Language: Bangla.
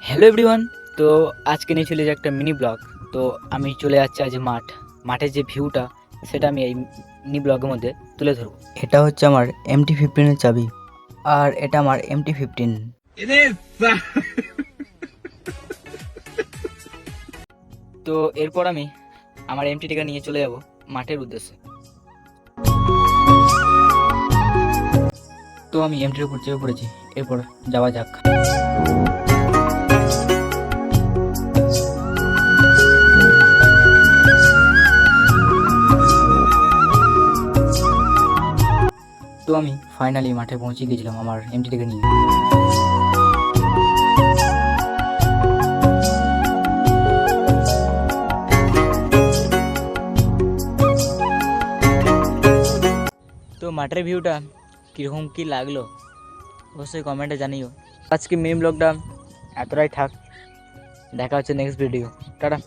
Hello everyone. তো আজকে নিয়ে চলে যে একটা মিনি ব্লগ। তো আমি চলে যাচ্ছি আজ মাঠের যে ভিউটা সেটা আমি এই মিনি ব্লগের মধ্যে তুলে ধরবো। এটা হচ্ছে আমার MT-15 চাবি, আর এটা আমার MT-15। তো এরপর আমি আমার MT-টিকে নিয়ে চলে যাব মাঠের উদ্দেশ্যে। তো আমি MT-র উপর চেপে পড়েছি, এরপর যাওয়া যাক। তো আমি ফাইনালি মাঠে পৌঁছে গিয়েছিলাম আমার MT-টিকে নিয়ে। তো মাঠের ভিউটা কীরকম কী লাগলো অবশ্যই কমেন্টে জানিও। আজকে মিনি ব্লগটা এতটাই থাক, দেখা হচ্ছে নেক্সট ভিডিও। টাটা।